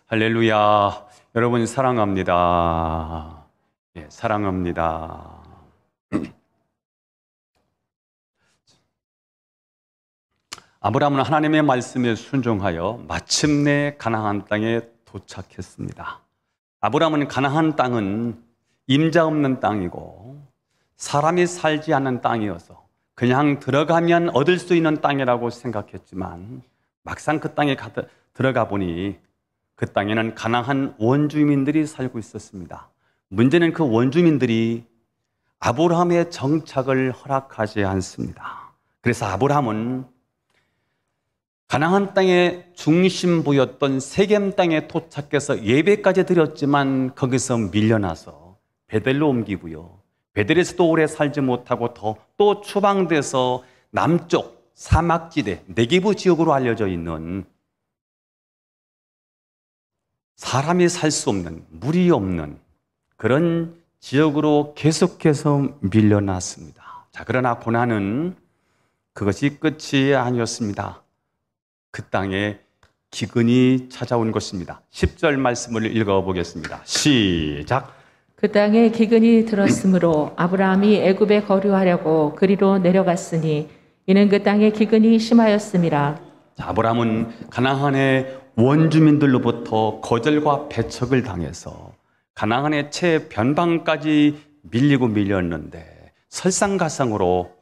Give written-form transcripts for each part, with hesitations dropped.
할렐루야. 여러분 사랑합니다. 예, 사랑합니다. 아브라함은 하나님의 말씀에 순종하여 마침내 가나안 땅에 도착했습니다. 아브라함은 가나안 땅은 임자 없는 땅이고 사람이 살지 않는 땅이어서 그냥 들어가면 얻을 수 있는 땅이라고 생각했지만 막상 그 땅에 들어가 보니 그 땅에는 가나안 원주민들이 살고 있었습니다. 문제는 그 원주민들이 아브라함의 정착을 허락하지 않습니다. 그래서 아브라함은 가나안 땅의 중심부였던 세겜 땅에 도착해서 예배까지 드렸지만 거기서 밀려나서 베델로 옮기고요. 베델에서도 오래 살지 못하고 또 추방돼서 남쪽 사막지대 네게브 지역으로 알려져 있는 사람이 살 수 없는, 물이 없는 그런 지역으로 계속해서 밀려났습니다. 자, 그러나 고난은 그것이 끝이 아니었습니다. 그 땅에 기근이 찾아온 것입니다. 10절 말씀을 읽어보겠습니다. 시작. 그 땅에 기근이 들었으므로 아브라함이 애굽에 거류하려고 그리로 내려갔으니 이는 그 땅에 기근이 심하였음이라. 아브라함은 가나안의 원주민들로부터 거절과 배척을 당해서 가나안의 최변방까지 밀리고 밀렸는데 설상가상으로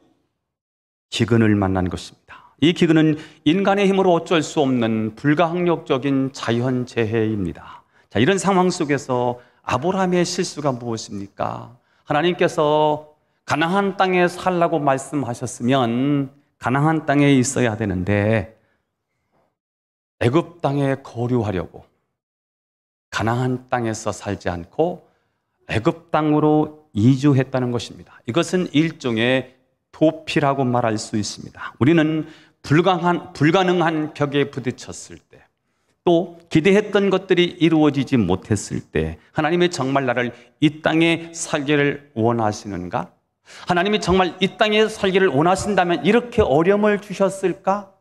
기근을 만난 것입니다. 이 기근은 인간의 힘으로 어쩔 수 없는 불가항력적인 자연재해입니다. 자, 이런 상황 속에서 아브라함의 실수가 무엇입니까? 하나님께서 가나안 땅에 살라고 말씀하셨으면 가나안 땅에 있어야 되는데 애굽 땅에 거류하려고 가나안 땅에서 살지 않고 애굽 땅으로 이주했다는 것입니다. 이것은 일종의 도피라고 말할 수 있습니다. 우리는 불가능한 벽에 부딪혔을 때, 또 기대했던 것들이 이루어지지 못했을 때 하나님이 정말 나를 이 땅에 살기를 원하시는가? 하나님이 정말 이 땅에 살기를 원하신다면 이렇게 어려움을 주셨을까?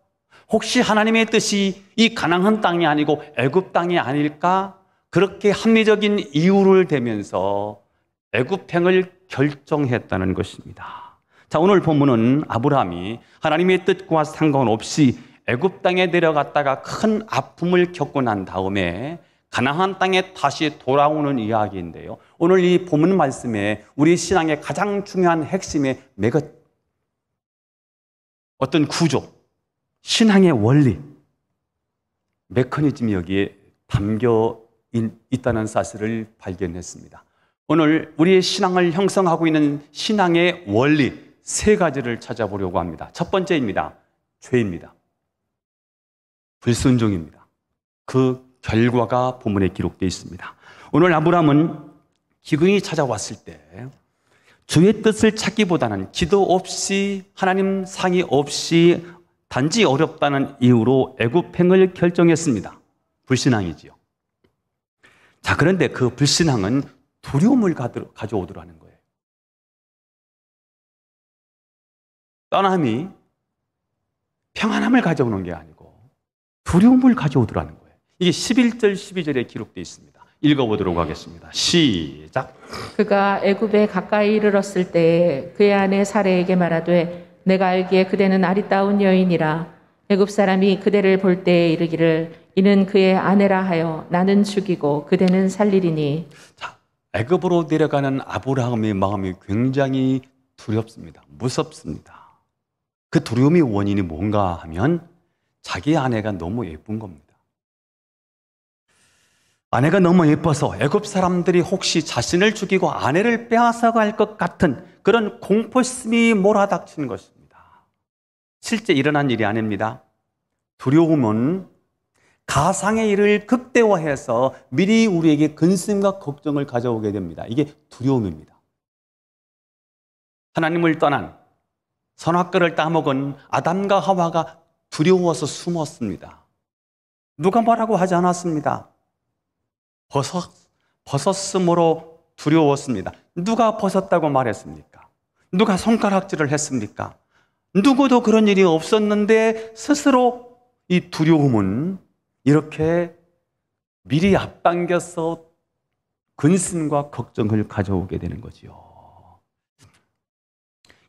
혹시 하나님의 뜻이 이 가나안 땅이 아니고 애굽 땅이 아닐까? 그렇게 합리적인 이유를 대면서 애굽행을 결정했다는 것입니다. 자, 오늘 본문은 아브라함이 하나님의 뜻과 상관없이 애굽 땅에 내려갔다가 큰 아픔을 겪고 난 다음에 가나안 땅에 다시 돌아오는 이야기인데요. 오늘 이 본문 말씀에 우리 신앙의 가장 중요한 핵심의 어떤 구조, 신앙의 원리, 메커니즘이 여기에 담겨 있다는 사실을 발견했습니다. 오늘 우리의 신앙을 형성하고 있는 신앙의 원리 세 가지를 찾아보려고 합니다. 첫 번째입니다. 죄입니다. 불순종입니다. 그 결과가 본문에 기록되어 있습니다. 오늘 아브라함은 기근이 찾아왔을 때 주의 뜻을 찾기보다는 기도 없이 하나님 상의 없이 단지 어렵다는 이유로 애굽행을 결정했습니다. 불신앙이지요. 자, 그런데 그 불신앙은 두려움을 가져오더라는 거예요. 떠남이 평안함을 가져오는 게 아니고 두려움을 가져오더라는 거예요. 이게 11절, 12절에 기록되어 있습니다. 읽어보도록 하겠습니다. 시작. 그가 애굽에 가까이 이르렀을 때에 그의 아내 사레에게 말하되 내가 알기에 그대는 아리따운 여인이라 애굽 사람이 그대를 볼 때에 이르기를 이는 그의 아내라 하여 나는 죽이고 그대는 살리리니. 자, 애굽으로 내려가는 아브라함의 마음이 굉장히 두렵습니다. 무섭습니다. 그 두려움의 원인이 뭔가 하면 자기 아내가 너무 예쁜 겁니다. 아내가 너무 예뻐서 애굽 사람들이 혹시 자신을 죽이고 아내를 빼앗아갈 것 같은 그런 공포심이 몰아닥치는 것입니다. 실제 일어난 일이 아닙니다. 두려움은 가상의 일을 극대화해서 미리 우리에게 근심과 걱정을 가져오게 됩니다. 이게 두려움입니다. 하나님을 떠난 선악과를 따먹은 아담과 하와가 두려워서 숨었습니다. 누가 뭐라고 하지 않았습니다. 벗었으므로 두려웠습니다. 누가 벗었다고 말했습니까? 누가 손가락질을 했습니까? 누구도 그런 일이 없었는데 스스로 이 두려움은 이렇게 미리 앞당겨서 근심과 걱정을 가져오게 되는 거지요.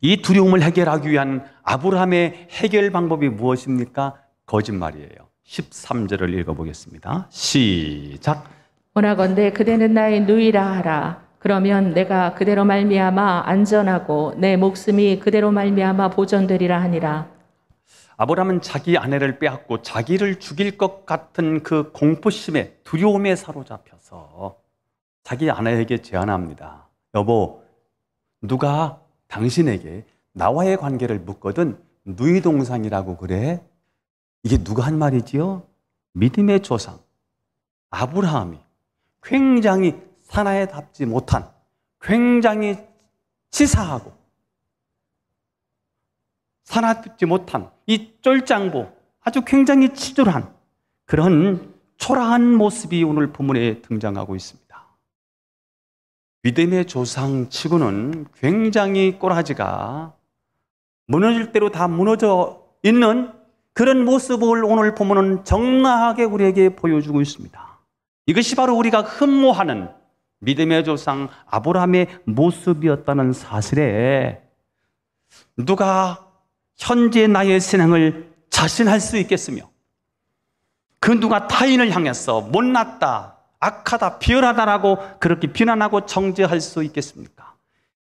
이 두려움을 해결하기 위한 아브라함의 해결 방법이 무엇입니까? 거짓말이에요. 13절을 읽어보겠습니다. 시작. 원하건대 그대는 나의 누이라 하라. 그러면 내가 그대로 말미암아 안전하고 내 목숨이 그대로 말미암아 보존되리라 하니라. 아브라함은 자기 아내를 빼앗고 자기를 죽일 것 같은 그 공포심에, 두려움에 사로잡혀서 자기 아내에게 제안합니다. 여보, 누가 당신에게 나와의 관계를 묻거든 누이 동상이라고 그래? 이게 누가 한 말이지요? 믿음의 조상 아브라함이 굉장히 사나이답지 못한, 굉장히 치사하고 사나이답지 못한 이 쫄짱보, 아주 굉장히 치졸한 그런 초라한 모습이 오늘 본문에 등장하고 있습니다. 믿음의 조상 치고는 굉장히 꼬라지가 무너질 대로 다 무너져 있는 그런 모습을 오늘 본문은 정확하게 우리에게 보여주고 있습니다. 이것이 바로 우리가 흠모하는 믿음의 조상 아브라함의 모습이었다는 사실에 누가 현재 나의 신앙을 자신할 수 있겠으며 그 누가 타인을 향해서 못났다, 악하다, 비열하다라고 그렇게 비난하고 정죄할 수 있겠습니까?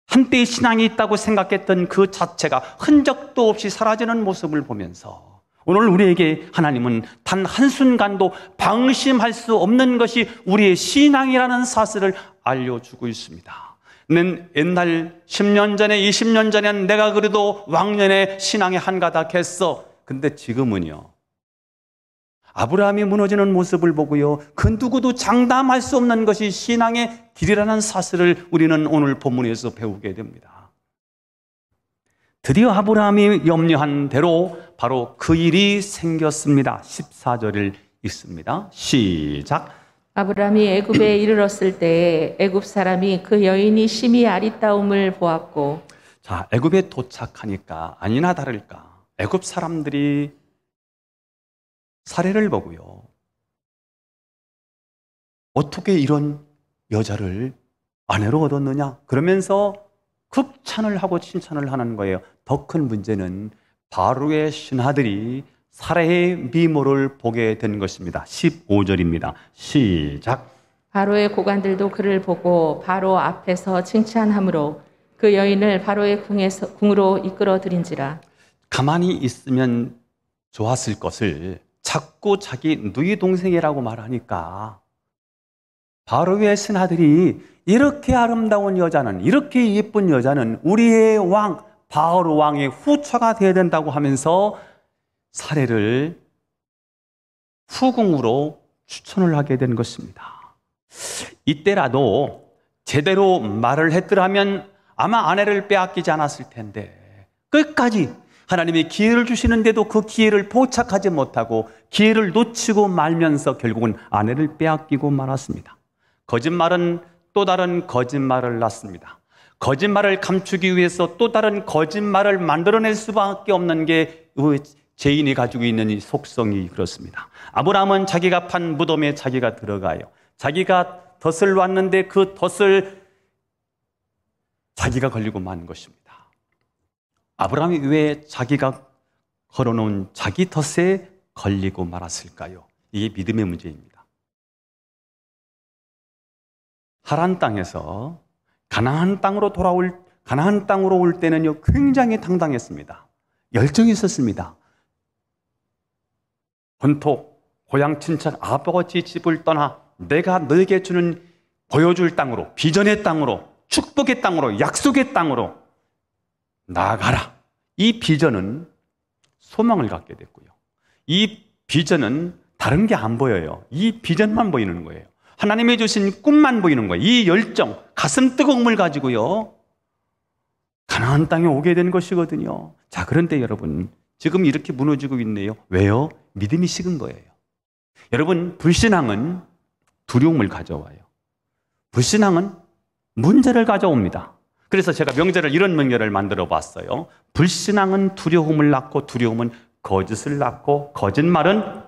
한때의 신앙이 있다고 생각했던 그 자체가 흔적도 없이 사라지는 모습을 보면서 오늘 우리에게 하나님은 단 한순간도 방심할 수 없는 것이 우리의 신앙이라는 사실을 알려주고 있습니다. 옛날 10년 전에 20년 전엔 내가 그래도 왕년에 신앙에 한가닥했어. 근데 지금은요, 아브라함이 무너지는 모습을 보고요, 그 누구도 장담할 수 없는 것이 신앙의 길이라는 사실을 우리는 오늘 본문에서 배우게 됩니다. 드디어 아브라함이 염려한 대로 바로 그 일이 생겼습니다. 14절을 읽습니다. 시작. 아브라함이 애굽에 이르렀을 때에 애굽 사람이 그 여인이 심히 아리따움을 보았고. 자, 애굽에 도착하니까 아니나 다를까 애굽 사람들이 사례를 보고요, 어떻게 이런 여자를 아내로 얻었느냐 그러면서 극찬을 하고 칭찬을 하는 거예요. 더 큰 문제는 바로의 신하들이 사례의 미모를 보게 된 것입니다. 15절입니다. 시작. 바로의 고관들도 그를 보고 바로 앞에서 칭찬함으로 그 여인을 바로의 궁으로 이끌어들인지라. 가만히 있으면 좋았을 것을 자꾸 자기 누이 동생이라고 말하니까 바로의 신하들이 이렇게 아름다운 여자는, 이렇게 예쁜 여자는 우리의 왕 바로 왕의 후처가 되어야 된다고 하면서 사례를 후궁으로 추천을 하게 된 것입니다. 이때라도 제대로 말을 했더라면 아마 아내를 빼앗기지 않았을 텐데 끝까지 하나님이 기회를 주시는데도 그 기회를 포착하지 못하고 기회를 놓치고 말면서 결국은 아내를 빼앗기고 말았습니다. 거짓말은 또 다른 거짓말을 낳습니다. 거짓말을 감추기 위해서 또 다른 거짓말을 만들어낼 수밖에 없는 게 죄인이 가지고 있는 이 속성이 그렇습니다. 아브라함은 자기가 판 무덤에 자기가 들어가요. 자기가 덫을 놨는데 그 덫을 자기가 걸리고 만 것입니다. 아브라함이 왜 자기가 걸어놓은 자기 덫에 걸리고 말았을까요? 이게 믿음의 문제입니다. 하란 땅에서 가나안 땅으로 올 때는요, 굉장히 당당했습니다. 열정이 있었습니다. 본토, 고향 친척 아버지 집을 떠나 내가 너에게 보여줄 땅으로, 비전의 땅으로, 축복의 땅으로, 약속의 땅으로 나아가라. 이 비전은 소망을 갖게 됐고요. 이 비전은 다른 게 안 보여요. 이 비전만 보이는 거예요. 하나님이 주신 꿈만 보이는 거예요. 이 열정, 가슴 뜨거움을 가지고요, 가나안 땅에 오게 된 것이거든요. 자, 그런데 여러분, 지금 이렇게 무너지고 있네요. 왜요? 믿음이 식은 거예요. 여러분, 불신앙은 두려움을 가져와요. 불신앙은 문제를 가져옵니다. 그래서 제가 이런 명제를 만들어 봤어요. 불신앙은 두려움을 낳고, 두려움은 거짓을 낳고, 거짓말은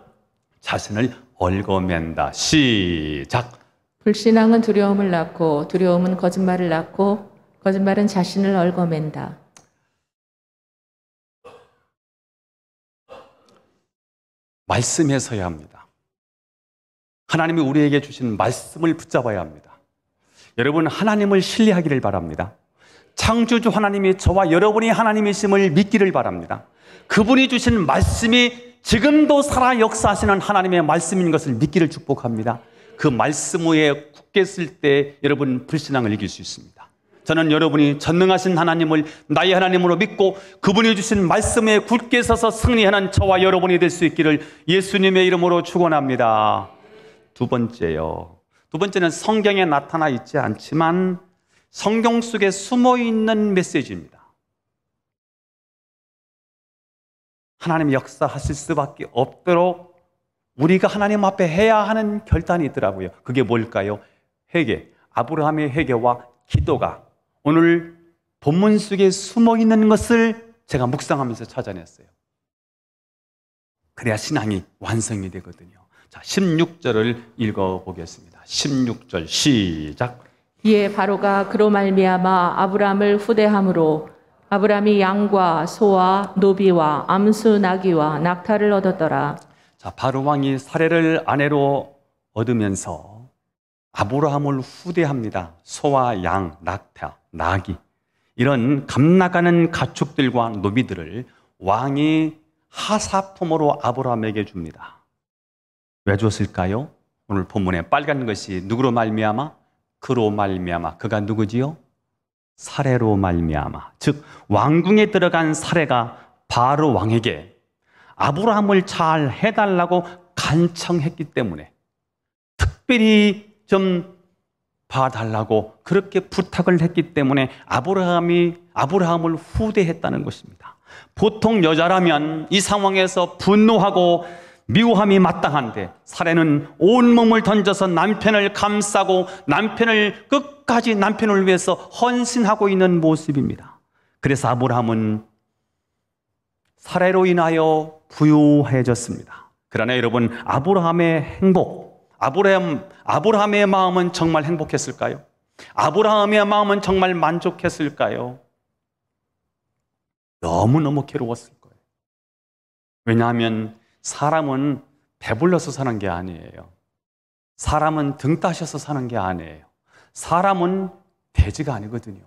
자신을 얽어맨다. 시작. 불신앙은 두려움을 낳고 두려움은 거짓말을 낳고 거짓말은 자신을 얽어맨다. 말씀에 서야 합니다. 하나님이 우리에게 주신 말씀을 붙잡아야 합니다. 여러분, 하나님을 신뢰하기를 바랍니다. 창조주 하나님이 저와 여러분이 하나님이심을 믿기를 바랍니다. 그분이 주신 말씀이 지금도 살아 역사하시는 하나님의 말씀인 것을 믿기를 축복합니다. 그 말씀 위에 굳게 쓸 때 여러분 불신앙을 이길 수 있습니다. 저는 여러분이 전능하신 하나님을 나의 하나님으로 믿고 그분이 주신 말씀에 굳게 서서 승리하는 저와 여러분이 될 수 있기를 예수님의 이름으로 축원합니다. 두 번째는 성경에 나타나 있지 않지만 성경 속에 숨어 있는 메시지입니다. 하나님 역사하실 수밖에 없도록 우리가 하나님 앞에 해야 하는 결단이 있더라고요. 그게 뭘까요? 회개, 아브라함의 회개와 기도가 오늘 본문 속에 숨어 있는 것을 제가 묵상하면서 찾아냈어요. 그래야 신앙이 완성이 되거든요. 자, 16절을 읽어보겠습니다. 16절 시작. 이에 바로가 그로 말미암아 아브라함을 후대함으로 아브라함이 양과 소와 노비와 암수 나귀와 낙타를 얻었더라. 자, 바로 왕이 사례를 아내로 얻으면서 아브라함을 후대합니다. 소와 양, 낙타, 나귀 이런 값나가는 가축들과 노비들을 왕이 하사품으로 아브라함에게 줍니다. 왜 줬을까요? 오늘 본문에 빨간 것이 누구로 말미암아? 그로 말미암아. 그가 누구지요? 사례로 말미암아. 즉 왕궁에 들어간 사례가 바로 왕에게 아브라함을 잘 해달라고 간청했기 때문에 특별히 좀 봐달라고 그렇게 부탁을 했기 때문에 아브라함을 후대했다는 것입니다. 보통 여자라면 이 상황에서 분노하고 미워함이 마땅한데 사례는 온몸을 던져서 남편을 감싸고 남편을 끝까지 남편을 위해서 헌신하고 있는 모습입니다. 그래서 아브라함은 사례로 인하여 부유해졌습니다. 그러나 여러분, 아브라함의 행복, 아브라함의 마음은 정말 행복했을까요? 아브라함의 마음은 정말 만족했을까요? 너무너무 괴로웠을 거예요. 왜냐하면 사람은 배불러서 사는 게 아니에요. 사람은 등 따셔서 사는 게 아니에요. 사람은 돼지가 아니거든요.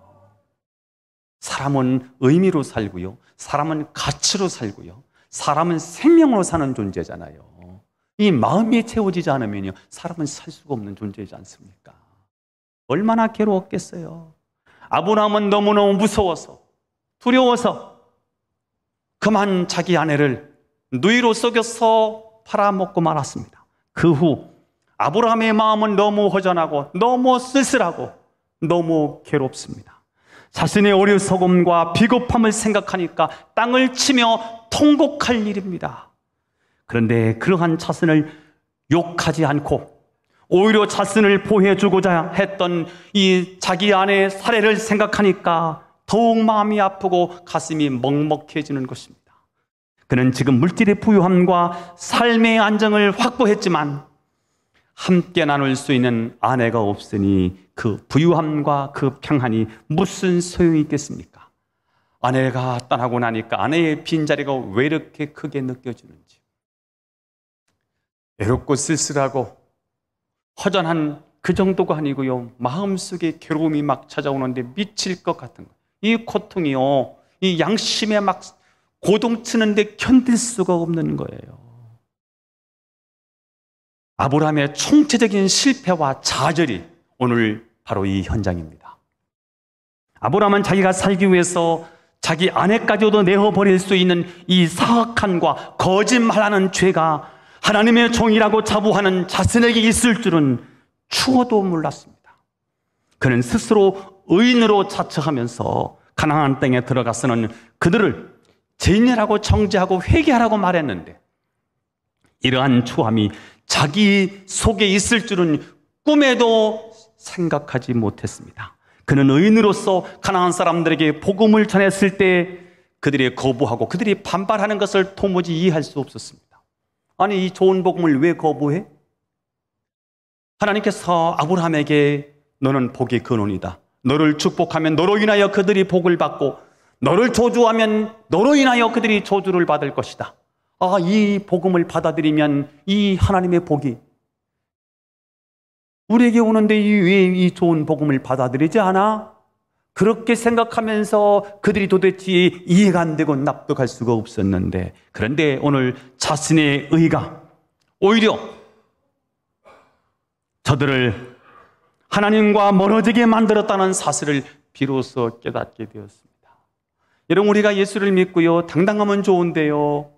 사람은 의미로 살고요. 사람은 가치로 살고요. 사람은 생명으로 사는 존재잖아요. 이 마음이 채워지지 않으면요, 사람은 살 수가 없는 존재이지 않습니까? 얼마나 괴로웠겠어요. 아브라함은 너무너무 무서워서 두려워서 그만 자기 아내를 누이로 속여서 팔아먹고 말았습니다. 그 후 아브라함의 마음은 너무 허전하고 너무 쓸쓸하고 너무 괴롭습니다. 자신의 어리석음과 비겁함을 생각하니까 땅을 치며 통곡할 일입니다. 그런데 그러한 자신을 욕하지 않고 오히려 자신을 보호해주고자 했던 이 자기 아내의 사례를 생각하니까 더욱 마음이 아프고 가슴이 먹먹해지는 것입니다. 그는 지금 물질의 부유함과 삶의 안정을 확보했지만 함께 나눌 수 있는 아내가 없으니 그 부유함과 그 평안이 무슨 소용이 있겠습니까? 아내가 떠나고 나니까 아내의 빈자리가 왜 이렇게 크게 느껴지는지, 외롭고 쓸쓸하고 허전한 그 정도가 아니고요, 마음속에 괴로움이 막 찾아오는데 미칠 것 같은 거예요. 이 고통이요, 이 양심에 막 고동치는데 견딜 수가 없는 거예요. 아브라함의 총체적인 실패와 좌절이 오늘 바로 이 현장입니다. 아브라함은 자기가 살기 위해서 자기 아내까지도 내어버릴 수 있는 이 사악함과 거짓말하는 죄가 하나님의 종이라고 자부하는 자신에게 있을 줄은 추호도 몰랐습니다. 그는 스스로 의인으로 자처하면서 가나안 땅에 들어가서는 그들을 죄인이라고 정죄하고 회개하라고 말했는데 이러한 추함이 자기 속에 있을 줄은 꿈에도 생각하지 못했습니다. 그는 의인으로서 가나안 사람들에게 복음을 전했을 때 그들이 거부하고 그들이 반발하는 것을 도무지 이해할 수 없었습니다. 아니, 이 좋은 복음을 왜 거부해? 하나님께서 아브라함에게 너는 복의 근원이다. 너를 축복하면 너로 인하여 그들이 복을 받고 너를 저주하면 너로 인하여 그들이 저주를 받을 것이다. 이 복음을 받아들이면 이 하나님의 복이 우리에게 오는데 왜 이 좋은 복음을 받아들이지 않아? 그렇게 생각하면서 그들이 도대체 이해가 안 되고 납득할 수가 없었는데, 그런데 오늘 자신의 의가 오히려 저들을 하나님과 멀어지게 만들었다는 사실을 비로소 깨닫게 되었습니다. 여러분, 우리가 예수를 믿고요, 당당하면 좋은데요,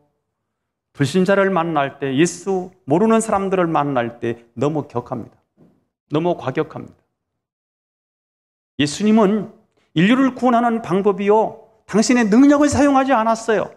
불신자를 만날 때, 예수 모르는 사람들을 만날 때 너무 격합니다. 너무 과격합니다. 예수님은 인류를 구원하는 방법이요, 당신의 능력을 사용하지 않았어요.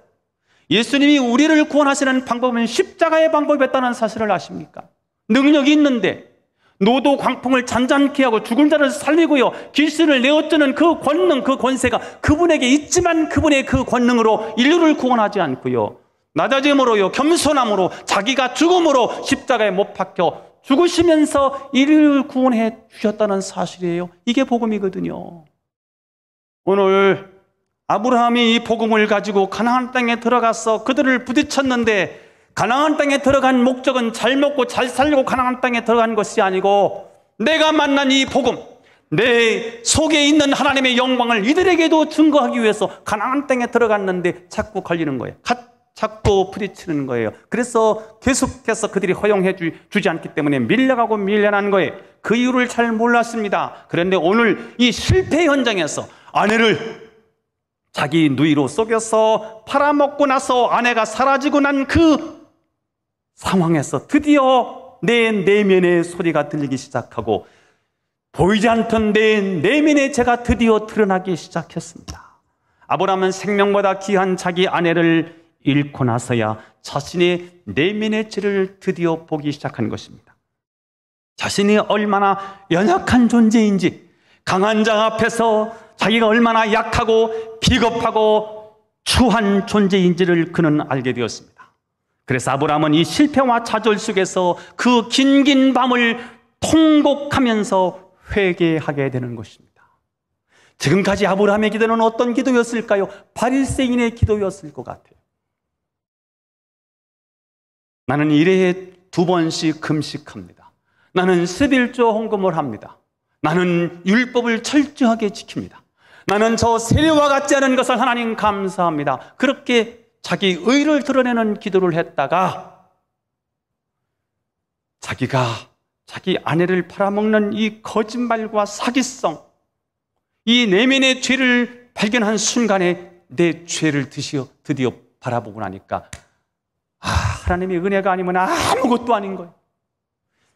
예수님이 우리를 구원하시는 방법은 십자가의 방법이었다는 사실을 아십니까? 능력이 있는데 노도 광풍을 잔잔케 하고 죽은 자를 살리고요, 길신을 내어주는 그 권능, 그 권세가 그분에게 있지만 그분의 그 권능으로 인류를 구원하지 않고요, 낮아짐으로요, 겸손함으로, 자기가 죽음으로 십자가에 못 박혀 죽으시면서 인류를 구원해 주셨다는 사실이에요. 이게 복음이거든요. 오늘 아브라함이 이 복음을 가지고 가나안 땅에 들어가서 그들을 부딪혔는데, 가나안 땅에 들어간 목적은 잘 먹고 잘 살고 가나안 땅에 들어간 것이 아니고, 내가 만난 이 복음, 내 속에 있는 하나님의 영광을 이들에게도 증거하기 위해서 가나안 땅에 들어갔는데 자꾸 걸리는 거예요. 자꾸 부딪히는 거예요. 그래서 계속해서 그들이 허용해 주지 않기 때문에 밀려가고 밀려난 거예요. 그 이유를 잘 몰랐습니다. 그런데 오늘 이 실패 현장에서 아내를 자기 누이로 속여서 팔아먹고 나서 아내가 사라지고 난 그 상황에서 드디어 내 내면의 소리가 들리기 시작하고, 보이지 않던 내 내면의 죄가 드디어 드러나기 시작했습니다. 아브라함은 생명보다 귀한 자기 아내를 잃고 나서야 자신의 내면의 죄를 드디어 보기 시작한 것입니다. 자신이 얼마나 연약한 존재인지, 강한 자 앞에서 자기가 얼마나 약하고 비겁하고 추한 존재인지를 그는 알게 되었습니다. 그래서 아브라함은 이 실패와 좌절 속에서 그 긴 밤을 통곡하면서 회개하게 되는 것입니다. 지금까지 아브라함의 기도는 어떤 기도였을까요? 바리새인의 기도였을 것 같아요. 나는 일회에 2번씩 금식합니다. 나는 11조 헌금을 합니다. 나는 율법을 철저하게 지킵니다. 나는 저 세례와 같지 않은 것을 하나님 감사합니다. 그렇게 자기 의를 드러내는 기도를 했다가, 자기가 자기 아내를 팔아먹는 이 거짓말과 사기성, 이 내면의 죄를 발견한 순간에 내 죄를 드디어 바라보고 나니까, 하나님의 은혜가 아니면 아무것도 아닌 거예요.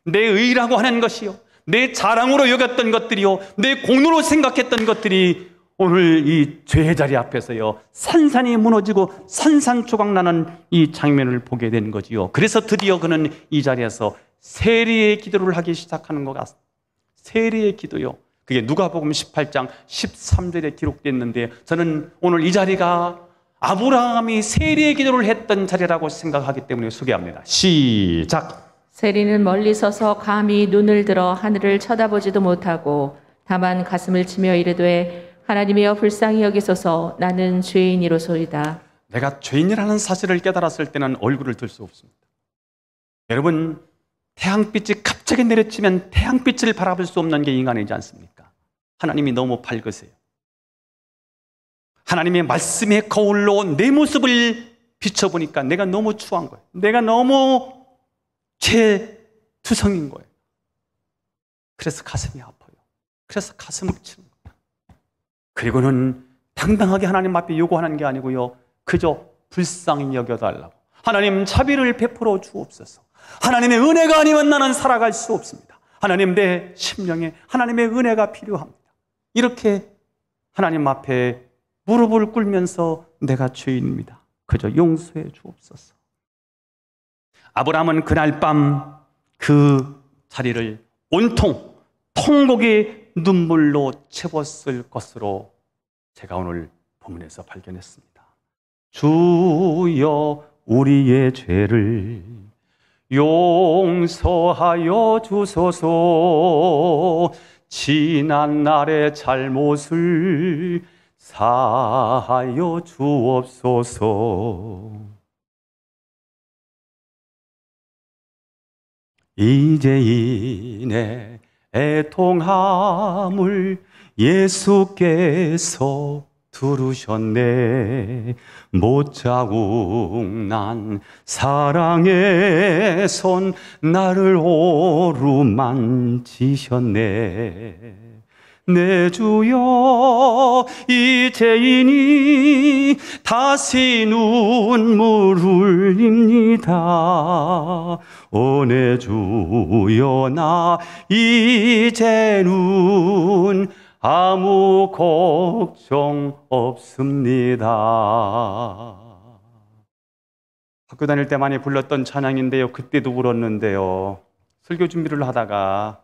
내 의라고 하는 것이요, 내 자랑으로 여겼던 것들이요, 내 공로로 생각했던 것들이 오늘 이 죄의 자리 앞에서요, 산산이 무너지고 산산조각나는 이 장면을 보게 된 거지요. 그래서 드디어 그는 이 자리에서 세리의 기도를 하기 시작하는 것 같습니다. 세리의 기도요, 그게 누가복음 18장 13절에 기록됐는데, 저는 오늘 이 자리가 아브라함이 세리의 기도를 했던 자리라고 생각하기 때문에 소개합니다. 시작. 세리는 멀리 서서 감히 눈을 들어 하늘을 쳐다보지도 못하고 다만 가슴을 치며 이르되, 하나님이여 불쌍히 여기소서, 나는 죄인이로소이다. 내가 죄인이라는 사실을 깨달았을 때는 얼굴을 들 수 없습니다. 여러분, 태양빛이 갑자기 내려치면 태양빛을 바라볼 수 없는 게 인간이지 않습니까? 하나님이 너무 밝으세요. 하나님의 말씀의 거울로 내 모습을 비춰보니까 내가 너무 추한 거예요. 내가 너무 죄투성인 거예요. 그래서 가슴이 아파요. 그래서 가슴을 치는 거예요. 그리고는 당당하게 하나님 앞에 요구하는 게 아니고요, 그저 불쌍히 여겨달라고, 하나님 자비를 베풀어 주옵소서, 하나님의 은혜가 아니면 나는 살아갈 수 없습니다, 하나님 내 심령에 하나님의 은혜가 필요합니다, 이렇게 하나님 앞에 무릎을 꿇으면서 내가 죄인입니다, 그저 용서해 주옵소서. 아브라함은 그날 밤 그 자리를 온통 통곡의 눈물로 채웠을 것으로 제가 오늘 본문에서 발견했습니다. 주여 우리의 죄를 용서하여 주소서. 지난 날의 잘못을 사하여 주옵소서. 이제인의 애통함을 예수께서 들으셨네. 못자국난 사랑의 손 나를 오루만지셨네. 내 주여, 이 죄인이 다시 눈물 흘립니다. 오 내 주여, 나 이제는 아무 걱정 없습니다. 학교 다닐 때 많이 불렀던 찬양인데요. 그때도 울었는데요. 설교 준비를 하다가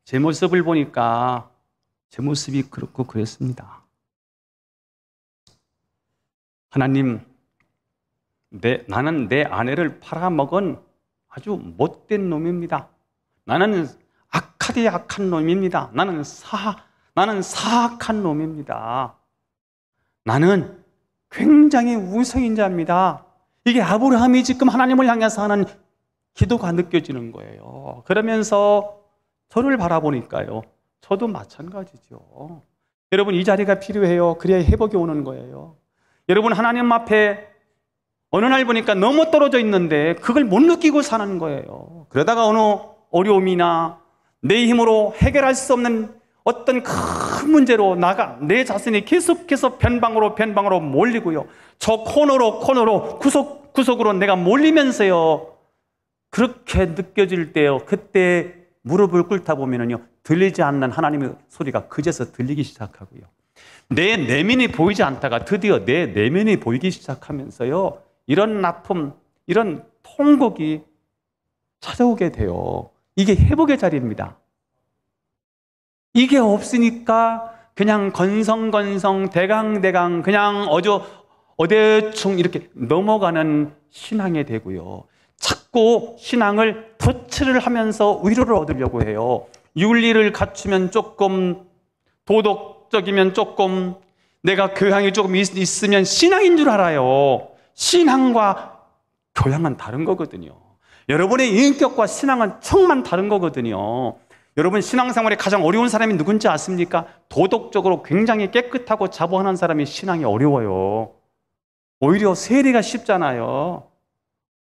제 모습을 보니까 제 모습이 그렇고 그랬습니다. 하나님, 나는 내 아내를 팔아먹은 아주 못된 놈입니다. 나는 악하디 악한 놈입니다. 나는 사악한 놈입니다. 나는 굉장히 우성인자입니다. 이게 아브라함이 지금 하나님을 향해서 하는 기도가 느껴지는 거예요. 그러면서 저를 바라보니까요, 저도 마찬가지죠. 여러분, 이 자리가 필요해요. 그래야 회복이 오는 거예요. 여러분, 하나님 앞에 어느 날 보니까 너무 떨어져 있는데 그걸 못 느끼고 사는 거예요. 그러다가 어느 어려움이나 내 힘으로 해결할 수 없는 어떤 큰 문제로 내 자신이 계속해서 변방으로 몰리고요. 저 코너로 구석으로 내가 몰리면서요, 그렇게 느껴질 때요, 그때 무릎을 꿇다 보면은요, 들리지 않는 하나님의 소리가 그제서 들리기 시작하고요. 내 내면이 보이지 않다가 드디어 내 내면이 보이기 시작하면서요, 이런 아픔, 이런 통곡이 찾아오게 돼요. 이게 회복의 자리입니다. 이게 없으니까 그냥 건성건성 대강 그냥 어대충 이렇게 넘어가는 신앙이 되고요. 자꾸 신앙을 도치를 하면서 위로를 얻으려고 해요. 윤리를 갖추면 조금, 도덕적이면 조금, 내가 교양이 조금 있으면 신앙인 줄 알아요. 신앙과 교양은 다른 거거든요. 여러분의 인격과 신앙은 정말 다른 거거든요. 여러분, 신앙생활에 가장 어려운 사람이 누군지 아십니까? 도덕적으로 굉장히 깨끗하고 자부하는 사람이 신앙이 어려워요. 오히려 세리가 쉽잖아요.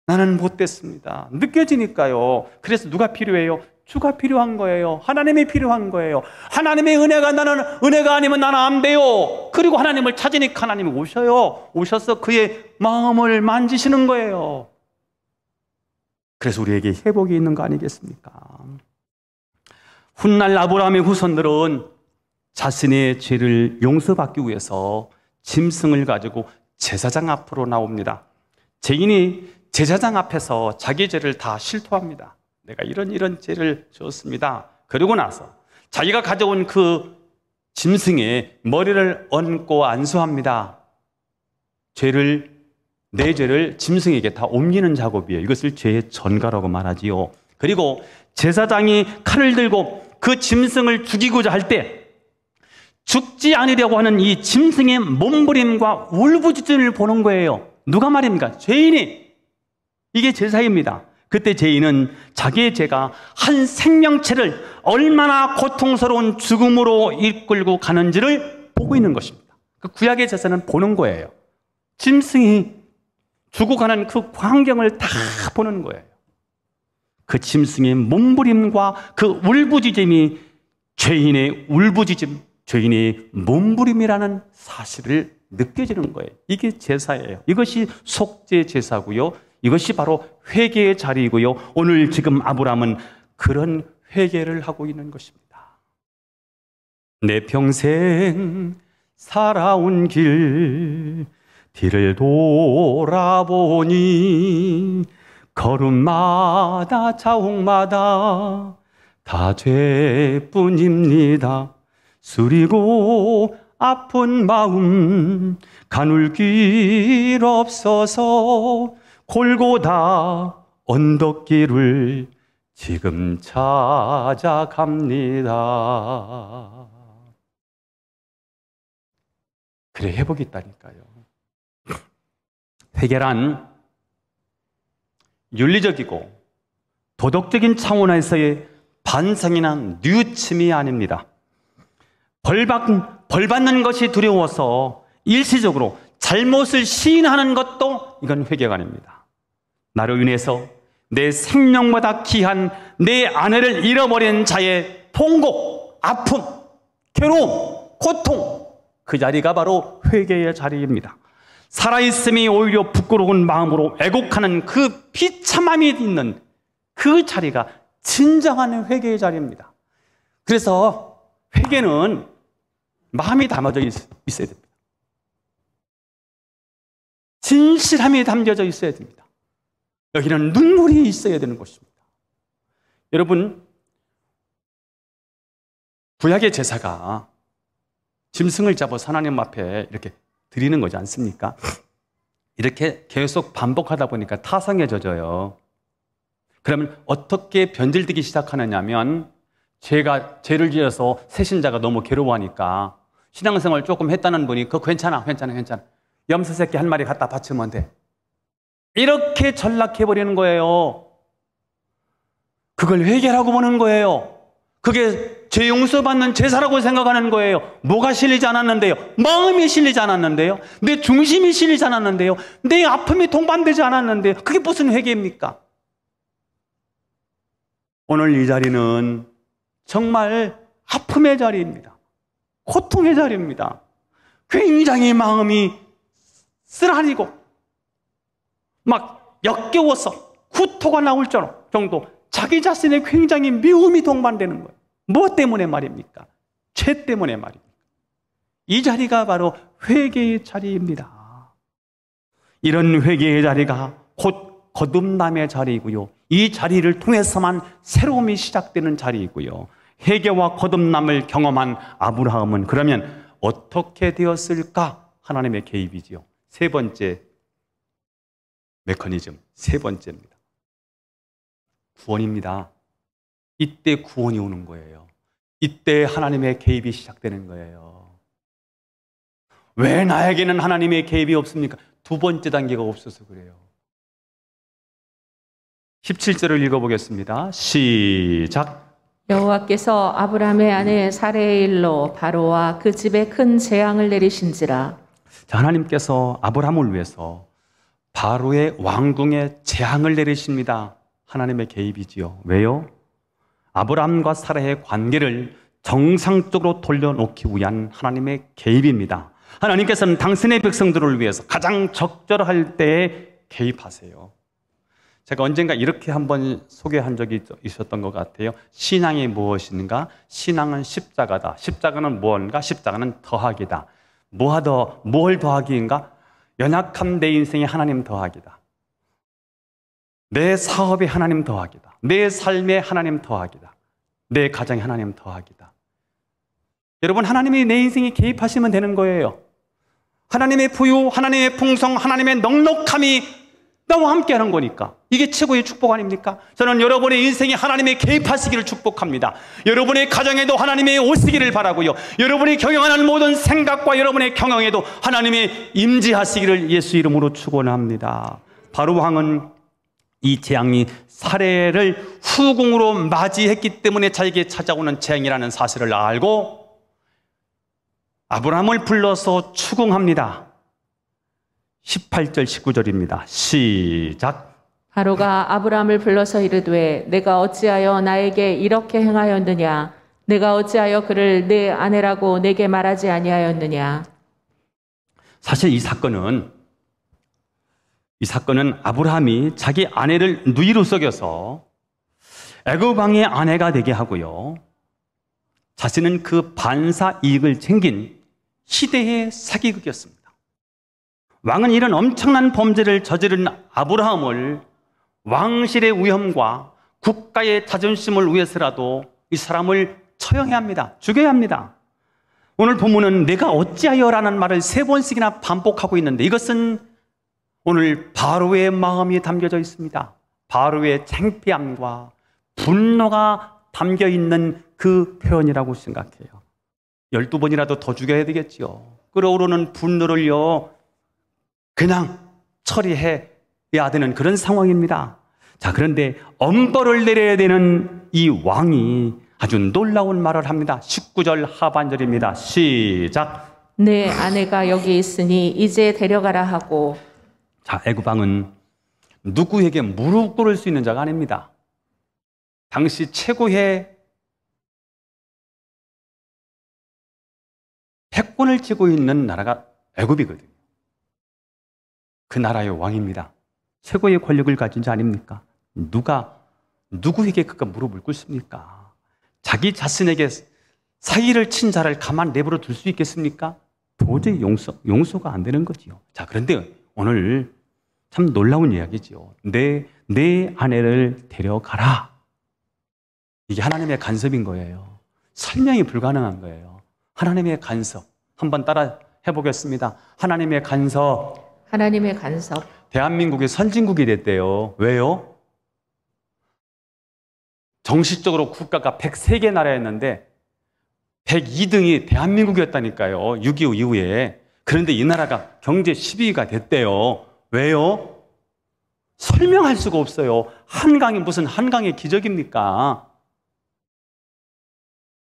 나는 못됐습니다. 느껴지니까요. 그래서 누가 필요해요? 주가 필요한 거예요. 하나님이 필요한 거예요. 하나님의 은혜가 아니면 나는 안 돼요. 그리고 하나님을 찾으니까 하나님이 오셔서 그의 마음을 만지시는 거예요. 그래서 우리에게 회복이 있는 거 아니겠습니까? 훗날 아브라함의 후손들은 자신의 죄를 용서받기 위해서 짐승을 가지고 제사장 앞으로 나옵니다. 죄인이 제사장 앞에서 자기 죄를 다 실토합니다. 내가 이런 죄를 지었습니다. 그러고 나서 자기가 가져온 그 짐승의 머리를 얹고 안수합니다. 내 죄를 짐승에게 다 옮기는 작업이에요. 이것을 죄의 전가라고 말하지요. 그리고 제사장이 칼을 들고 그 짐승을 죽이고자 할 때 죽지 않으려고 하는 이 짐승의 몸부림과 울부짖음을 보는 거예요. 누가 말입니까? 죄인이. 이게 제사입니다. 그때 죄인은 자기의 죄가 한 생명체를 얼마나 고통스러운 죽음으로 이끌고 가는지를 보고 있는 것입니다. 그 구약의 제사는 보는 거예요. 짐승이 죽어가는 그 광경을 다 보는 거예요. 그 짐승의 몸부림과 그 울부짖음이 죄인의 울부짖음, 죄인의 몸부림이라는 사실을 느껴지는 거예요. 이게 제사예요. 이것이 속죄 제사고요. 이것이 바로 회개의 자리이고요. 오늘 지금 아브라함은 그런 회개를 하고 있는 것입니다. 내 평생 살아온 뒤를 돌아보니 걸음마다 자옥마다 다 죄뿐입니다. 쓰리고 아픈 마음 가눌 길 없어서 골고다 언덕길을 지금 찾아갑니다. 그래, 회복이 있다니까요. 회개란 윤리적이고 도덕적인 차원에서의 반성이나 뉘우침이 아닙니다. 벌 받는 것이 두려워서 일시적으로 잘못을 시인하는 것도 이건 회개가 아닙니다. 나로 인해서 내 생명보다 귀한 내 아내를 잃어버린 자의 통고, 아픔, 괴로움, 고통, 그 자리가 바로 회개의 자리입니다. 살아있음이 오히려 부끄러운 마음으로 애곡하는 그 비참함이 있는 그 자리가 진정한 회개의 자리입니다. 그래서 회개는 마음이 담아져 있어야 됩니다. 진실함이 담겨져 있어야 됩니다. 여기는 눈물이 있어야 되는 곳입니다. 여러분, 구약의 제사가 짐승을 잡아서 하나님 앞에 이렇게 드리는 거지 않습니까? 이렇게 계속 반복하다 보니까 타성에 젖어요. 그러면 어떻게 변질되기 시작하느냐면, 죄를 지어서 새신자가 너무 괴로워하니까 신앙생활 조금 했다는 분이 그거 괜찮아. 염소 새끼 한 마리 갖다 바치면 돼. 이렇게 전락해버리는 거예요. 그걸 회개라고 보는 거예요. 그게 죄 용서받는 제사라고 생각하는 거예요. 뭐가 실리지 않았는데요? 마음이 실리지 않았는데요? 내 중심이 실리지 않았는데요? 내 아픔이 동반되지 않았는데요? 그게 무슨 회개입니까? 오늘 이 자리는 정말 아픔의 자리입니다. 고통의 자리입니다. 굉장히 마음이 쓰라리고 막 역겨워서 구토가 나올 정도 자기 자신에 굉장히 미움이 동반되는 거예요. 무엇 때문에 말입니까? 죄 때문에 말입니다. 이 자리가 바로 회개의 자리입니다. 이런 회개의 자리가 곧 거듭남의 자리이고요. 이 자리를 통해서만 새로움이 시작되는 자리이고요. 회개와 거듭남을 경험한 아브라함은 그러면 어떻게 되었을까? 하나님의 개입이지요. 세 번째 메커니즘, 세 번째입니다. 구원입니다. 이때 구원이 오는 거예요. 이때 하나님의 개입이 시작되는 거예요. 왜 나에게는 하나님의 개입이 없습니까? 두 번째 단계가 없어서 그래요. 17절을 읽어보겠습니다. 시작. 여호와께서 아브라함의 아내 사레의 일로 바로와 그 집에 큰 재앙을 내리신지라. 하나님께서 아브라함을 위해서 바로의 왕궁에 재앙을 내리십니다. 하나님의 개입이지요. 왜요? 아브라함과 사라의 관계를 정상적으로 돌려놓기 위한 하나님의 개입입니다. 하나님께서는 당신의 백성들을 위해서 가장 적절할 때에 개입하세요. 제가 언젠가 이렇게 한번 소개한 적이 있었던 것 같아요. 신앙이 무엇인가? 신앙은 십자가다. 십자가는 무엇인가? 십자가는 더하기다. 뭘 더하기인가? 연약한 내 인생에 하나님 더하기다. 내 사업에 하나님 더하기다. 내 삶에 하나님 더하기다. 내 가정에 하나님 더하기다. 여러분, 하나님이 내 인생에 개입하시면 되는 거예요. 하나님의 부유, 하나님의 풍성, 하나님의 넉넉함이 나와 함께 하는 거니까. 이게 최고의 축복 아닙니까? 저는 여러분의 인생에 하나님의 개입하시기를 축복합니다. 여러분의 가정에도 하나님의 오시기를 바라고요. 여러분이 경영하는 모든 생각과 여러분의 경영에도 하나님의 임재하시기를 예수 이름으로 축원합니다. 바로 왕은 이 재앙이 사례를 후궁으로 맞이했기 때문에 자기에게 찾아오는 재앙이라는 사실을 알고 아브라함을 불러서 추궁합니다. 18절 19절입니다. 시작. 바로가 아브라함을 불러서 이르되 내가 어찌하여 나에게 이렇게 행하였느냐? 내가 어찌하여 그를 내 아내라고 내게 말하지 아니하였느냐? 사실 이 사건은 아브라함이 자기 아내를 누이로 속여서 애굽 왕의 아내가 되게 하고요. 자신은 그 반사 이익을 챙긴 시대의 사기극이었습니다. 왕은 이런 엄청난 범죄를 저지른 아브라함을 왕실의 위험과 국가의 자존심을 위해서라도 이 사람을 처형해야 합니다. 죽여야 합니다. 오늘 본문은 내가 어찌하여라는 말을 3번씩이나 반복하고 있는데 이것은 오늘 바로의 마음이 담겨져 있습니다. 바로의 창피함과 분노가 담겨 있는 그 표현이라고 생각해요. 12번이라도 더 죽여야 되겠지요. 끓어오르는 분노를요, 그냥 처리해야 되는 그런 상황입니다. 자, 그런데 엄벌을 내려야 되는 이 왕이 아주 놀라운 말을 합니다. 19절 하반절입니다. 시작. 내 아내가 여기 있으니 이제 데려가라 하고. 자, 애굽 왕은 누구에게 무릎 꿇을 수 있는 자가 아닙니다. 당시 최고의 패권을 쥐고 있는 나라가 애굽이거든요. 그 나라의 왕입니다. 최고의 권력을 가진 자 아닙니까? 누구에게 그가 무릎을 꿇습니까? 자기 자신에게 사기를 친 자를 가만 내버려 둘 수 있겠습니까? 도저히 용서가 안 되는 거지요. 자, 그런데 오늘 참 놀라운 이야기지요. 내 아내를 데려가라. 이게 하나님의 간섭인 거예요. 설명이 불가능한 거예요. 하나님의 간섭. 한번 따라 해보겠습니다. 하나님의 간섭. 하나님의 간섭. 대한민국이 선진국이 됐대요. 왜요? 정식적으로 국가가 103개 나라였는데 102등이 대한민국이었다니까요. 6.25 이후에. 그런데 이 나라가 경제 10위가 됐대요. 왜요? 설명할 수가 없어요. 한강이 무슨 한강의 기적입니까?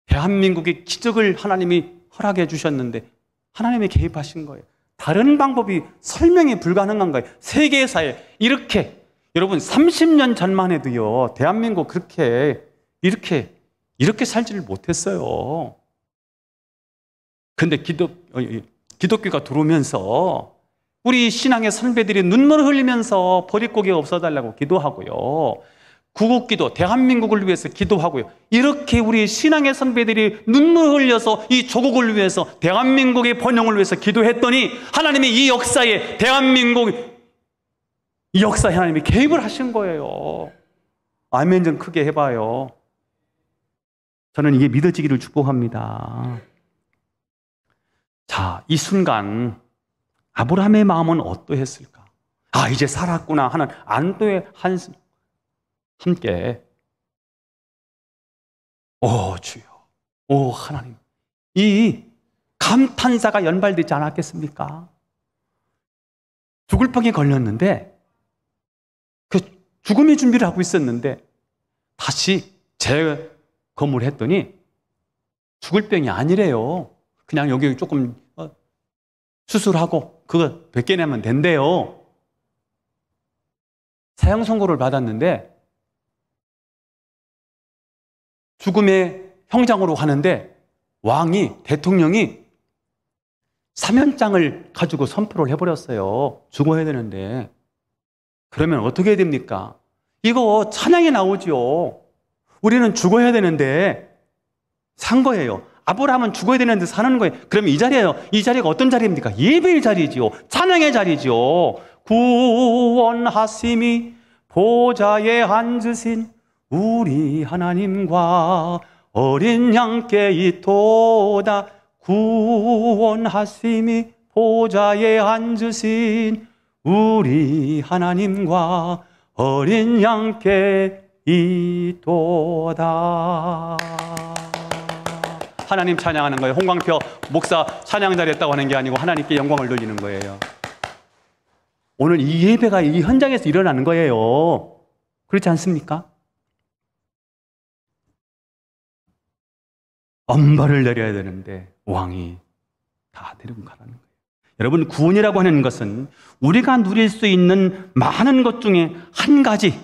대한민국의 기적을 하나님이 허락해 주셨는데 하나님이 개입하신 거예요. 다른 방법이 설명이 불가능한 거예요. 세계사에 이렇게, 여러분 30년 전만 해도요, 대한민국 이렇게 살지를 못했어요. 근데 기독교가 들어오면서 우리 신앙의 선배들이 눈물을 흘리면서 보릿고개가 없어달라고 기도하고요. 구국기도, 대한민국을 위해서 기도하고요. 이렇게 우리 신앙의 선배들이 눈물을 흘려서 이 조국을 위해서, 대한민국의 번영을 위해서 기도했더니 하나님이 이 역사에, 이 역사에 하나님이 개입을 하신 거예요. 아멘 좀 크게 해봐요. 저는 이게 믿어지기를 축복합니다. 자, 이 순간 아브라함의 마음은 어떠했을까? 아, 이제 살았구나 하는 안도의 한숨 함께, 오 주여, 오 하나님, 이 감탄사가 연발되지 않았겠습니까? 죽을 병에 걸렸는데, 그 죽음의 준비를 하고 있었는데 다시 재검을 했더니 죽을 병이 아니래요. 그냥 여기 조금 수술하고 그거 벗겨내면 된대요. 사형 선고를 받았는데 죽음의 형장으로 하는데 왕이, 대통령이 사면장을 가지고 선포를 해버렸어요. 죽어야 되는데. 그러면 어떻게 해야 됩니까? 이거 찬양에 나오죠. 우리는 죽어야 되는데 산 거예요. 아브라함은 죽어야 되는데 사는 거예요. 그러면 이 자리예요. 이 자리가 어떤 자리입니까? 예배의 자리지요. 찬양의 자리죠. 구원하심이 보좌에 앉으신 우리 하나님과 어린 양께 있도다. 구원하심이 보좌에 앉으신 우리 하나님과 어린 양께 있도다. 하나님 찬양하는 거예요. 홍광표 목사 찬양 잘했다고 하는 게 아니고 하나님께 영광을 돌리는 거예요. 오늘 이 예배가 이 현장에서 일어나는 거예요. 그렇지 않습니까? 엄벌을 내려야 되는데 왕이 다 데리고 가라는 거예요. 여러분, 구원이라고 하는 것은 우리가 누릴 수 있는 많은 것 중에 한 가지,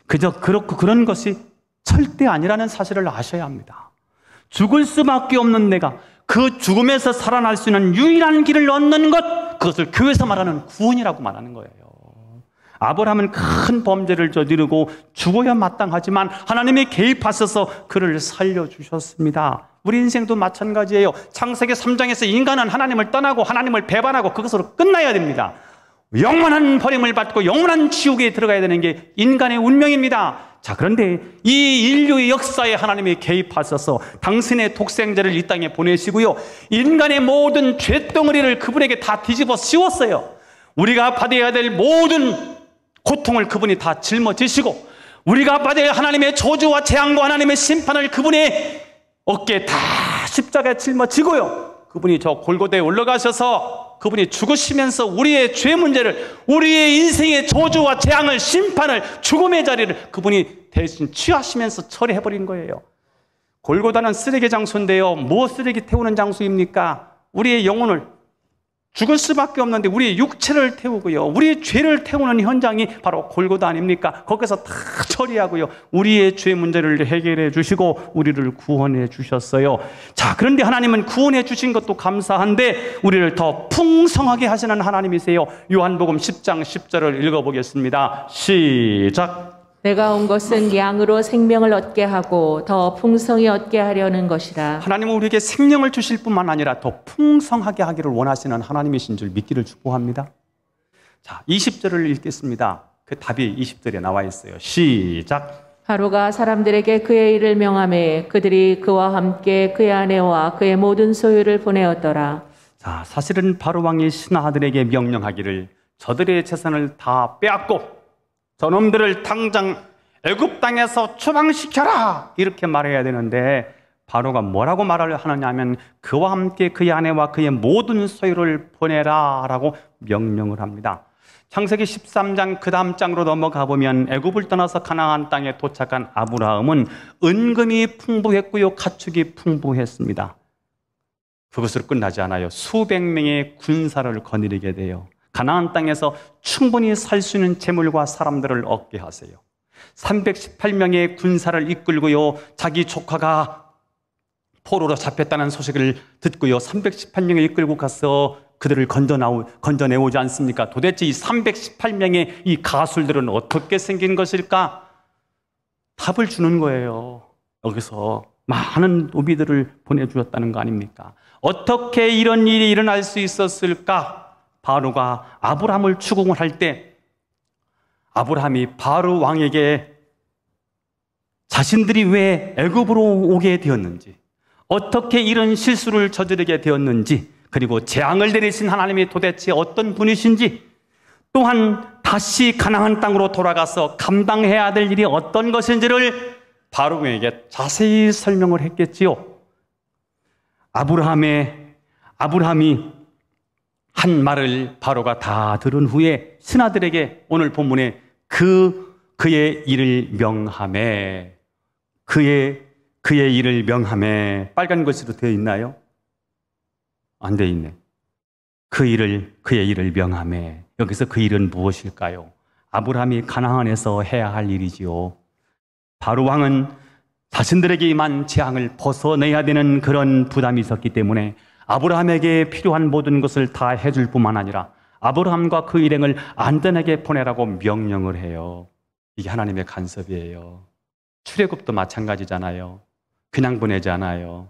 그저 그렇고 그런 것이 절대 아니라는 사실을 아셔야 합니다. 죽을 수밖에 없는 내가 그 죽음에서 살아날 수 있는 유일한 길을 얻는 것, 그것을 교회에서 말하는 구원이라고 말하는 거예요. 아브라함은 큰 범죄를 저지르고 죽어야 마땅하지만 하나님이 개입하셔서 그를 살려주셨습니다. 우리 인생도 마찬가지예요. 창세기 3장에서 인간은 하나님을 떠나고 하나님을 배반하고 그것으로 끝나야 됩니다. 영원한 버림을 받고 영원한 지옥에 들어가야 되는 게 인간의 운명입니다. 자, 그런데 이 인류의 역사에 하나님이 개입하셔서 당신의 독생자를 이 땅에 보내시고요, 인간의 모든 죄덩어리를 그분에게 다 뒤집어 씌웠어요. 우리가 받아야 될 모든 고통을 그분이 다 짊어지시고 우리가 받을 하나님의 저주와 재앙과 하나님의 심판을 그분이 어깨에 다 십자가에 짊어지고요. 그분이 저 골고다에 올라가셔서 그분이 죽으시면서 우리의 죄 문제를, 우리의 인생의 저주와 재앙을, 심판을, 죽음의 자리를 그분이 대신 취하시면서 처리해버린 거예요. 골고다는 쓰레기 장소인데요. 뭐 쓰레기 태우는 장소입니까? 우리의 영혼을, 죽을 수밖에 없는데 우리의 육체를 태우고요. 우리의 죄를 태우는 현장이 바로 골고다 아닙니까? 거기서 다 처리하고요. 우리의 죄 문제를 해결해 주시고 우리를 구원해 주셨어요. 자, 그런데 하나님은 구원해 주신 것도 감사한데 우리를 더 풍성하게 하시는 하나님이세요. 요한복음 10장 10절을 읽어보겠습니다. 시작. 내가 온 것은 양으로 생명을 얻게 하고 더 풍성히 얻게 하려는 것이라. 하나님은 우리에게 생명을 주실 뿐만 아니라 더 풍성하게 하기를 원하시는 하나님이신 줄 믿기를 축복합니다. 자, 20절을 읽겠습니다. 그 답이 20절에 나와 있어요. 시작. 바로가 사람들에게 그의 일을 명하매 그들이 그와 함께 그의 아내와 그의 모든 소유를 보내었더라. 자, 사실은 바로 왕이 신하들에게 명령하기를 저들의 재산을 다 빼앗고 저놈들을 당장 애굽 땅에서 추방시켜라 이렇게 말해야 되는데 바로가 뭐라고 말을 하느냐 하면 그와 함께 그의 아내와 그의 모든 소유를 보내라 라고 명령을 합니다. 창세기 13장 그 다음 장으로 넘어가 보면 애굽을 떠나서 가나안 땅에 도착한 아브라함은 은금이 풍부했고요, 가축이 풍부했습니다. 그것으로 끝나지 않아요. 수백 명의 군사를 거느리게 돼요. 가나안 땅에서 충분히 살 수 있는 재물과 사람들을 얻게 하세요. 318명의 군사를 이끌고요, 자기 조카가 포로로 잡혔다는 소식을 듣고요, 318명을 이끌고 가서 그들을 건져내오지 않습니까? 도대체 이 318명의 이 가술들은 어떻게 생긴 것일까? 답을 주는 거예요. 여기서 많은 노비들을 보내주었다는 거 아닙니까? 어떻게 이런 일이 일어날 수 있었을까? 바로가 아브라함을 추궁을 할 때 아브라함이 바로 왕에게 자신들이 왜 애굽으로 오게 되었는지, 어떻게 이런 실수를 저지르게 되었는지, 그리고 재앙을 내리신 하나님이 도대체 어떤 분이신지, 또한 다시 가나안 땅으로 돌아가서 감당해야 될 일이 어떤 것인지를 바로에게 자세히 설명을 했겠지요. 아브라함이 한 말을 바로가 다 들은 후에 신하들에게 오늘 본문에 그의 일을 명하매, 그의 일을 명하매, 빨간 글씨로 되어 있나요? 안 되어 있네. 그의 일을 명하매. 여기서 그 일은 무엇일까요? 아브라함이 가나안에서 해야 할 일이지요. 바로 왕은 자신들에게 임한 재앙을 벗어내야 되는 그런 부담이 있었기 때문에 아브라함에게 필요한 모든 것을 다 해줄 뿐만 아니라 아브라함과 그 일행을 안전하게 보내라고 명령을 해요. 이게 하나님의 간섭이에요. 출애굽도 마찬가지잖아요. 그냥 보내지 않아요.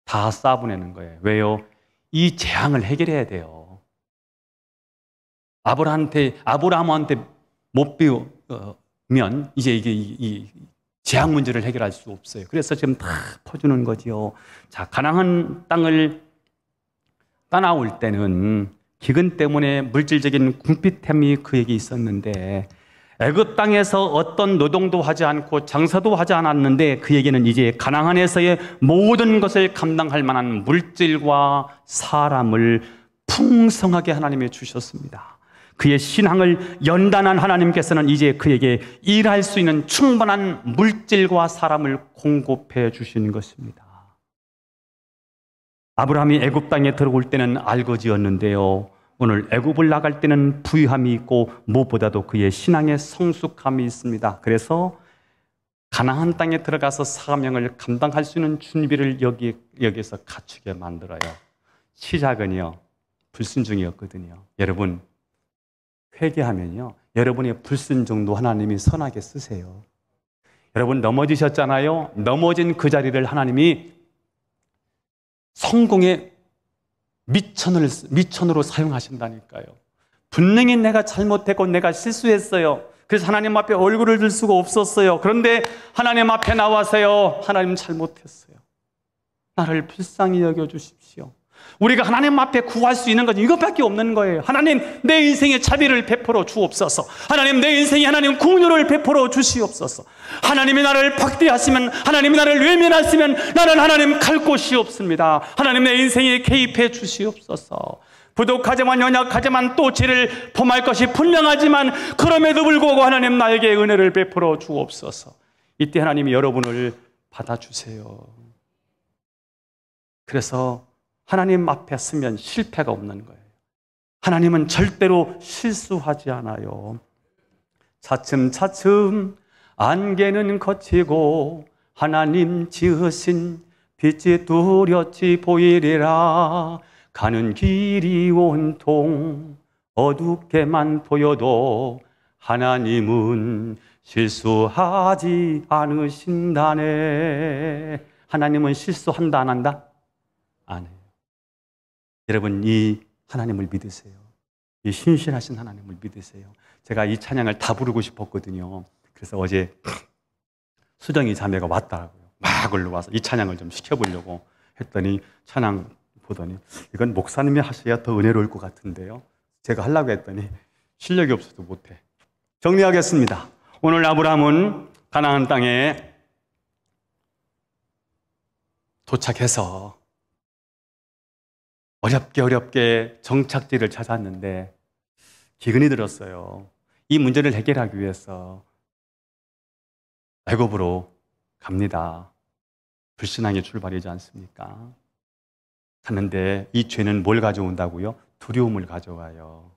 다 쏴보내는 거예요. 왜요? 이 재앙을 해결해야 돼요. 아브라함한테 못 배우면 이제 이게 이 재앙 문제를 해결할 수 없어요. 그래서 지금 다 퍼주는 거지요. 자, 가나안 땅을 떠나올 때는 기근 때문에 물질적인 궁핍함이 그에게 있었는데 애굽 땅에서 어떤 노동도 하지 않고 장사도 하지 않았는데 그에게는 이제 가나안에서의 모든 것을 감당할 만한 물질과 사람을 풍성하게 하나님이 주셨습니다. 그의 신앙을 연단한 하나님께서는 이제 그에게 일할 수 있는 충분한 물질과 사람을 공급해 주신 것입니다. 아브라함이 애굽 땅에 들어올 때는 알거지였는데요, 오늘 애굽을 나갈 때는 부유함이 있고 무엇보다도 그의 신앙의 성숙함이 있습니다. 그래서 가나안 땅에 들어가서 사명을 감당할 수 있는 준비를 여기에서 갖추게 만들어요. 시작은요, 불순종이었거든요. 여러분, 회개하면요, 여러분의 불순종도 하나님이 선하게 쓰세요. 여러분 넘어지셨잖아요. 넘어진 그 자리를 하나님이 성공의 미천으로 사용하신다니까요. 분명히 내가 잘못했고 내가 실수했어요. 그래서 하나님 앞에 얼굴을 들 수가 없었어요. 그런데 하나님 앞에 나와서요, 하나님 잘못했어요. 나를 불쌍히 여겨주십시오. 우리가 하나님 앞에 구할 수 있는 것은 이것밖에 없는 거예요. 하나님, 내 인생에 자비를 베풀어 주옵소서. 하나님, 내 인생에 하나님 긍휼을 베풀어 주시옵소서. 하나님이 나를 박대하시면, 하나님이 나를 외면하시면 나는 하나님 갈 곳이 없습니다. 하나님, 내 인생에 개입해 주시옵소서. 부족하지만 연약하지만 또 죄를 범할 것이 분명하지만 그럼에도 불구하고 하나님 나에게 은혜를 베풀어 주옵소서. 이때 하나님이 여러분을 받아주세요. 그래서 하나님 앞에 서면 실패가 없는 거예요. 하나님은 절대로 실수하지 않아요. 차츰차츰 안개는 거치고 하나님 지으신 빛이 뚜렷이 보이리라. 가는 길이 온통 어둡게만 보여도 하나님은 실수하지 않으신다네. 하나님은 실수한다 안 한다? 안 해요. 여러분, 이 하나님을 믿으세요. 이 신실하신 하나님을 믿으세요. 제가 이 찬양을 다 부르고 싶었거든요. 그래서 어제 수정이 자매가 왔더라고요. 막 올라와서 이 찬양을 좀 시켜보려고 했더니 찬양 보더니 이건 목사님이 하셔야 더 은혜로울 것 같은데요. 제가 하려고 했더니 실력이 없어서 못해. 정리하겠습니다. 오늘 아브라함은 가나안 땅에 도착해서 어렵게 정착지를 찾았는데 기근이 들었어요. 이 문제를 해결하기 위해서 애굽으로 갑니다. 불신앙의 출발이지 않습니까? 갔는데 이 죄는 뭘 가져온다고요? 두려움을 가져와요.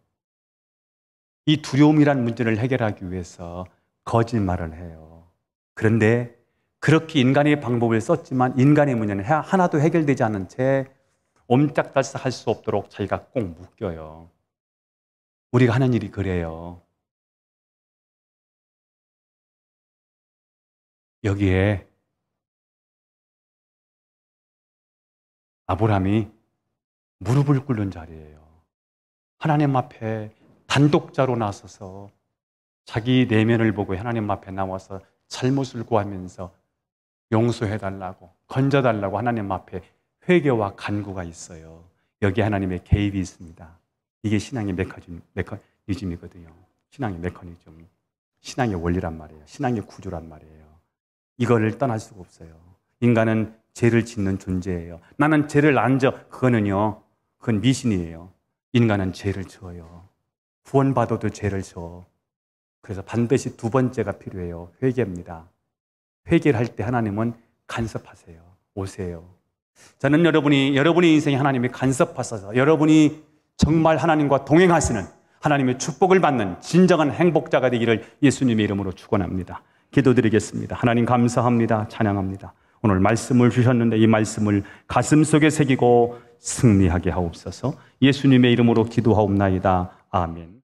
이 두려움이란 문제를 해결하기 위해서 거짓말을 해요. 그런데 그렇게 인간의 방법을 썼지만 인간의 문제는 하나도 해결되지 않은 채 옴짝달싹할 수 없도록 자기가 꼭 묶여요. 우리가 하는 일이 그래요. 여기에 아브라함이 무릎을 꿇는 자리예요. 하나님 앞에 단독자로 나서서 자기 내면을 보고 하나님 앞에 나와서 잘못을 구하면서 용서해달라고, 건져달라고 하나님 앞에 회개와 간구가 있어요. 여기에 하나님의 개입이 있습니다. 이게 신앙의 메커니즘이거든요. 신앙의 메커니즘, 신앙의 원리란 말이에요. 신앙의 구조란 말이에요. 이거를 떠날 수가 없어요. 인간은 죄를 짓는 존재예요. 나는 죄를 안 져. 그건 미신이에요. 인간은 죄를 지어요. 구원받아도 죄를 지어. 그래서 반드시 두 번째가 필요해요. 회개입니다. 회개를 할 때 하나님은 간섭하세요. 오세요. 저는 여러분의 인생에 하나님이 간섭하셔서 여러분이 정말 하나님과 동행하시는 하나님의 축복을 받는 진정한 행복자가 되기를 예수님의 이름으로 축원합니다. 기도드리겠습니다. 하나님 감사합니다. 찬양합니다. 오늘 말씀을 주셨는데 이 말씀을 가슴속에 새기고 승리하게 하옵소서. 예수님의 이름으로 기도하옵나이다. 아멘.